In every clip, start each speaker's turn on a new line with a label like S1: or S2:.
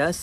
S1: 10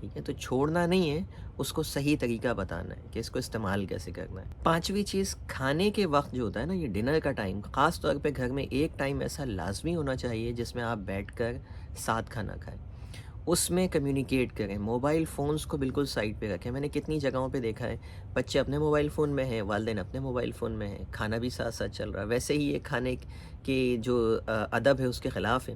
S1: ٹھیک ہے، تو چھوڑنا نہیں ہے، اس کو صحیح طریقہ بتانا ہے کہ اس کو استعمال کیسے کرنا ہے۔ پانچویں چیز، کھانے کے وقت جو ہوتا ہے نا، یہ ڈنر کا ٹائم، خاص طور پہ گھر میں ایک ٹائم ایسا لازمی ہونا چاہیے جس میں آپ بیٹھ کر ساتھ کھانا کھائیں، اس میں کمیونیکیٹ کریں، موبائل فونز کو بالکل سائڈ پہ رکھیں۔ میں نے کتنی جگہوں پہ دیکھا ہے، بچے اپنے موبائل فون میں ہیں، والدین اپنے موبائل فون میں ہیں، کھانا بھی ساتھ ساتھ چل رہا ہے، ویسے ہی یہ کھانے کی جو ادب ہے اس کے خلاف ہے۔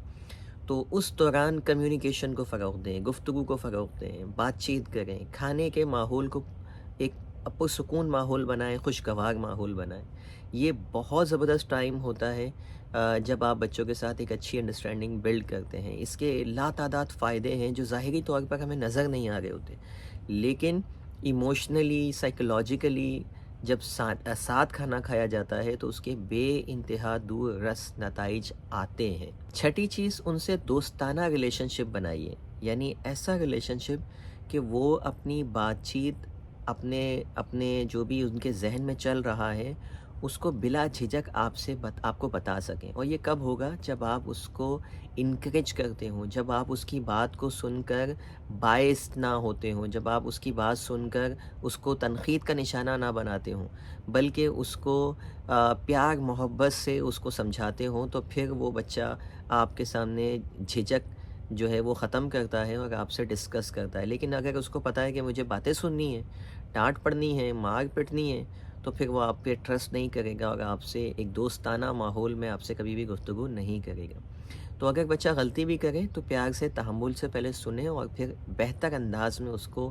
S1: تو اس دوران کمیونیکیشن کو فروغ دیں، گفتگو کو فروغ دیں، بات چیت کریں، کھانے کے ماحول کو ایک پرسکون ماحول بنائیں، خوشگوار ماحول بنائیں۔ یہ بہت زبردست ٹائم ہوتا ہے جب آپ بچوں کے ساتھ ایک اچھی انڈرسٹینڈنگ بلڈ کرتے ہیں۔ اس کے لاتعداد فائدے ہیں جو ظاہری طور پر ہمیں نظر نہیں آ رہے ہوتے، لیکن ایموشنلی، سائیکولوجیکلی جب ساتھ کھانا کھایا جاتا ہے تو اس کے بے انتہا دور رس نتائج آتے ہیں۔ چھٹی چیز، ان سے دوستانہ ریلیشن شپ بنائیے، یعنی ایسا ریلیشن شپ کہ وہ اپنی بات چیت، اپنے جو بھی ان کے ذہن میں چل رہا ہے اس کو بلا جھجک آپ کو بتا سکیں۔ اور یہ کب ہوگا؟ جب آپ اس کو انکریج کرتے ہوں، جب آپ اس کی بات کو سن کر باعث نہ ہوتے ہوں، جب آپ اس کی بات سن کر اس کو تنقید کا نشانہ نہ بناتے ہوں، بلکہ اس کو پیار محبت سے اس کو سمجھاتے ہوں، تو پھر وہ بچہ آپ کے سامنے جھجک جو ہے وہ ختم کرتا ہے اور آپ سے ڈسکس کرتا ہے۔ لیکن اگر اس کو پتہ ہے کہ مجھے باتیں سننی ہیں، ڈانٹ پڑنی ہے، مار پٹنی ہے، تو پھر وہ آپ پہ ٹرسٹ نہیں کرے گا اور آپ سے ایک دوستانہ ماحول میں آپ سے کبھی بھی گفتگو نہیں کرے گا۔ تو اگر بچہ غلطی بھی کرے تو پیار سے، تحمل سے پہلے سنیں اور پھر بہتر انداز میں اس کو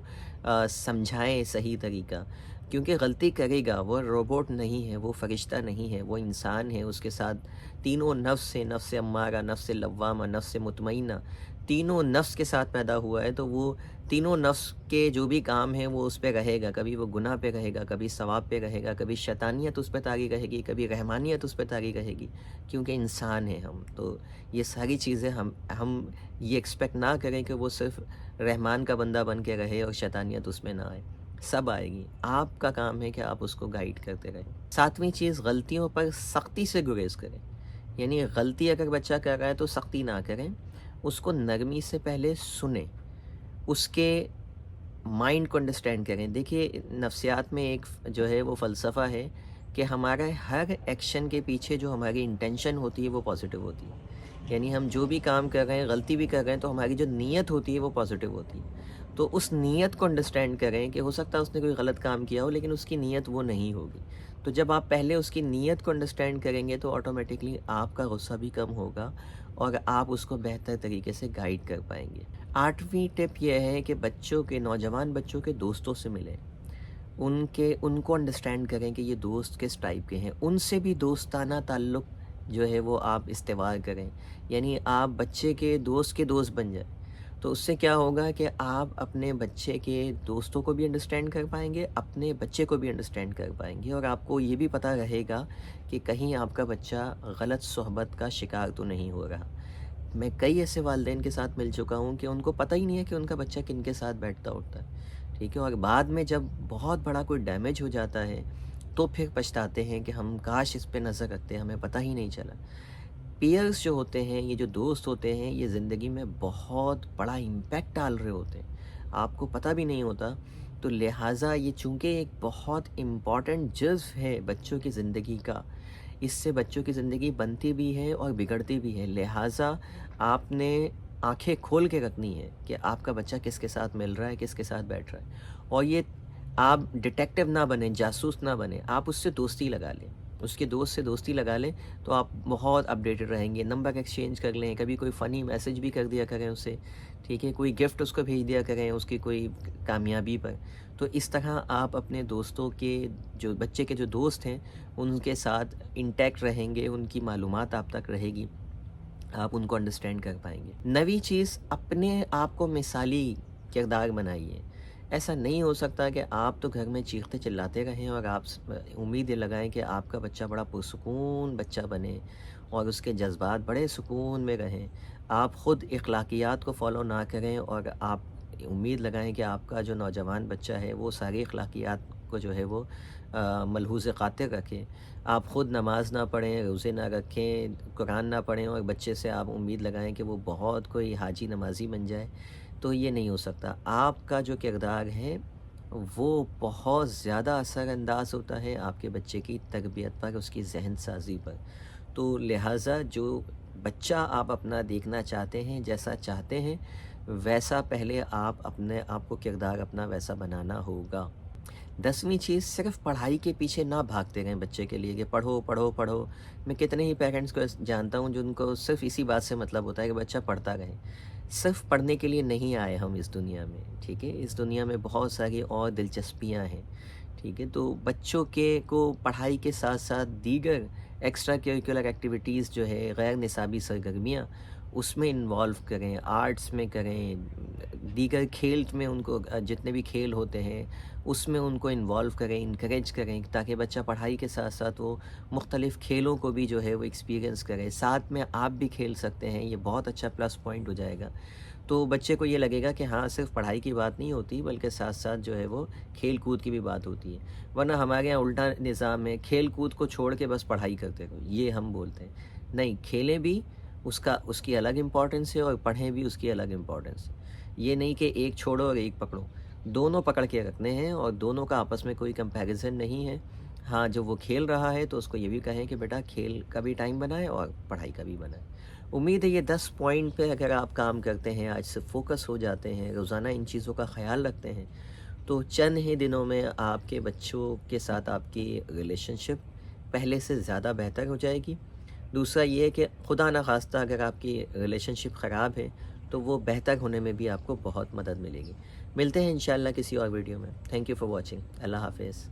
S1: سمجھائیں صحیح طریقہ، کیونکہ غلطی کرے گا، وہ روبوٹ نہیں ہے، وہ فرشتہ نہیں ہے، وہ انسان ہے، اس کے ساتھ تینوں نفس ہے، نفس امارہ، نفس لوامہ، نفس مطمئنہ، تینوں نفس کے ساتھ پیدا ہوا ہے، تو وہ تینوں نفس کے جو بھی کام ہیں وہ اس پہ رہے گا، کبھی وہ گناہ پہ رہے گا، کبھی ثواب پہ رہے گا، کبھی شیطانیت اس پہ طاری رہے گی، کبھی رحمانیت اس پہ طاری رہے گی، کیونکہ انسان ہیں ہم۔ تو یہ ساری چیزیں ہم یہ ایکسپیکٹ نہ کریں کہ وہ صرف رحمان کا بندہ بن کے رہے اور شیطانیت اس میں نہ آئے، سب آئے گی۔ آپ کا کام ہے کہ آپ اس کو گائیڈ کرتے رہیں۔ ساتویں چیز، غلطیوں پر سختی سے گریز کریں، یعنی غلطی اگر بچہ کر رہا ہے تو سختی نہ کریں، اس کو نرمی سے پہلے سنیں، اس کے مائنڈ کو انڈرسٹینڈ کریں۔ دیکھیے، نفسیات میں ایک جو ہے وہ فلسفہ ہے کہ ہمارے ہر ایکشن کے پیچھے جو ہماری انٹینشن ہوتی ہے وہ پازیٹیو ہوتی ہے، یعنی ہم جو بھی کام کر رہے ہیں، غلطی بھی کر رہے ہیں، تو ہماری جو نیت ہوتی ہے وہ پازیٹیو ہوتی ہے۔ تو اس نیت کو انڈرسٹینڈ کریں کہ ہو سکتا ہے اس نے کوئی غلط کام کیا ہو لیکن اس کی نیت وہ نہیں ہوگی۔ تو جب آپ پہلے اس کی نیت کو انڈرسٹینڈ کریں گے تو آٹومیٹکلی آپ کا غصہ بھی کم ہوگا اور آپ اس کو بہتر طریقے سے گائیڈ کر پائیں گے۔ آٹھویں ٹپ یہ ہے کہ نوجوان بچوں کے دوستوں سے ملیں، ان کو انڈرسٹینڈ کریں کہ یہ دوست کس ٹائپ کے ہیں، ان سے بھی دوستانہ تعلق جو ہے وہ آپ استوار کریں، یعنی آپ بچے کے دوست بن جائیں۔ تو اس سے کیا ہوگا کہ آپ اپنے بچے کے دوستوں کو بھی انڈرسٹینڈ کر پائیں گے، اپنے بچے کو بھی انڈرسٹینڈ کر پائیں گے، اور آپ کو یہ بھی پتہ رہے گا کہ کہیں آپ کا بچہ غلط صحبت کا شکار تو نہیں ہو رہا۔ میں کئی ایسے والدین کے ساتھ مل چکا ہوں کہ ان کو پتہ ہی نہیں ہے کہ ان کا بچہ کن کے ساتھ بیٹھتا اٹھتا ہے، ٹھیک ہے، اور بعد میں جب بہت بڑا کوئی ڈیمیج ہو جاتا ہے تو پھر پچھتاتے ہیں کہ ہم کاش اس پہ نظر رکھتے، ہمیں پتہ ہی نہیں چلا۔ پیئرز جو ہوتے ہیں، یہ جو دوست ہوتے ہیں، یہ زندگی میں بہت بڑا امپیکٹ ڈال رہے ہوتے ہیں، آپ کو پتہ بھی نہیں ہوتا۔ تو لہٰذا یہ چونکہ ایک بہت امپورٹنٹ جزو ہے بچوں کی زندگی کا، اس سے بچوں کی زندگی بنتی بھی ہے اور بگڑتی بھی ہے، لہٰذا آپ نے آنکھیں کھول کے رکھنی ہے کہ آپ کا بچہ کس کے ساتھ مل رہا ہے، کس کے ساتھ بیٹھ رہا ہے، اور یہ آپ ڈیٹیکٹیو نہ بنیں، جاسوس نہ بنیں، آپ اس سے دوستی لگا لیں، اس کے دوست سے دوستی لگا لیں تو آپ بہت اپڈیٹڈ رہیں گے، نمبر ایکسچینج کر لیں، کبھی کوئی فنی میسج بھی کر دیا کریں اسے، ٹھیک ہے، کوئی گفٹ اس کو بھیج دیا کریں اس کی کوئی کامیابی پر۔ تو اس طرح آپ اپنے دوستوں کے جو بچے کے جو دوست ہیں ان کے ساتھ انٹیکٹ رہیں گے، ان کی معلومات آپ تک رہے گی، آپ ان کو انڈرسٹینڈ کر پائیں گے۔ نویں چیز، اپنے آپ کو مثالی کردار بنائیے۔ ایسا نہیں ہو سکتا کہ آپ تو گھر میں چیختے چلاتے رہیں اور آپ امید یہ لگائیں کہ آپ کا بچہ بڑا پرسکون بچہ بنے اور اس کے جذبات بڑے سکون میں رہیں، آپ خود اخلاقیات کو فالو نہ کریں اور آپ امید لگائیں کہ آپ کا جو نوجوان بچہ ہے وہ ساری اخلاقیات کو جو ہے وہ ملحوظ خاطر رکھے، آپ خود نماز نہ پڑھیں، روزے نہ رکھیں، قرآن نہ پڑھیں اور بچے سے آپ امید لگائیں کہ وہ بہت کوئی حاجی نمازی بن جائے، تو یہ نہیں ہو سکتا. آپ کا جو کردار ہے وہ بہت زیادہ اثر انداز ہوتا ہے آپ کے بچے کی تربیت پر، اس کی ذہن سازی پر. تو لہٰذا جو بچہ آپ اپنا دیکھنا چاہتے ہیں، جیسا چاہتے ہیں، ویسا پہلے آپ اپنے آپ کو کردار اپنا ویسا بنانا ہوگا. 10ویں چیز، صرف پڑھائی کے پیچھے نہ بھاگتے رہیں بچے کے لیے کہ پڑھو پڑھو پڑھو. میں کتنے ہی پیرنٹس کو جانتا ہوں جن کو صرف اسی بات سے مطلب ہوتا ہے کہ بچہ پڑھتا رہے. صرف پڑھنے کے لیے نہیں آئے ہم اس دنیا میں، ٹھیک ہے؟ اس دنیا میں بہت ساری اور دلچسپیاں ہیں، ٹھیک ہے؟ تو بچوں کے کو پڑھائی کے ساتھ ساتھ دیگر ایکسٹرا کریکولر ایکٹیویٹیز جو ہے، غیر نصابی سرگرمیاں، اس میں انوالو کریں، آرٹس میں کریں، دیگر کھیل میں ان کو جتنے بھی کھیل ہوتے ہیں اس میں ان کو انوالو کریں، انکریج کریں، تاکہ بچہ پڑھائی کے ساتھ ساتھ وہ مختلف کھیلوں کو بھی جو ہے وہ ایکسپیرینس کرے. ساتھ میں آپ بھی کھیل سکتے ہیں، یہ بہت اچھا پلس پوائنٹ ہو جائے گا. تو بچے کو یہ لگے گا کہ ہاں صرف پڑھائی کی بات نہیں ہوتی بلکہ ساتھ ساتھ جو ہے وہ کھیل کود کی بھی بات ہوتی ہے. ورنہ ہمارے یہاں الٹا نظام ہے، کھیل کود کو چھوڑ کے بس پڑھائی کرتے رہو، یہ ہم بولتے ہیں. نہیں، کھیلیں بھی، اس کی الگ امپورٹنس ہے، اور پڑھیں بھی اس کی الگ امپورٹنس ہے. یہ نہیں کہ ایک چھوڑو اور ایک پکڑو، دونوں پکڑ کے رکھنے ہیں، اور دونوں کا آپس میں کوئی کمپیریزن نہیں ہے. ہاں، جو وہ کھیل رہا ہے تو اس کو یہ بھی کہیں کہ بیٹا کھیل کا بھی ٹائم بنائے اور پڑھائی کا بھی بنائے. امید ہے یہ 10 پوائنٹ پہ اگر آپ کام کرتے ہیں، آج سے فوکس ہو جاتے ہیں، روزانہ ان چیزوں کا خیال رکھتے ہیں، تو چند ہی دنوں میں آپ کے بچوں کے ساتھ آپ کی ریلیشن شپ پہلے سے زیادہ بہتر ہو جائے گی. دوسرا یہ ہے کہ خدا نخواستہ اگر آپ کی ریلیشن شپ خراب ہے تو وہ بہتر ہونے میں بھی آپ کو بہت مدد ملے گی. ملتے ہیں انشاءاللہ کسی اور ویڈیو میں. Thank you for watching. اللہ حافظ.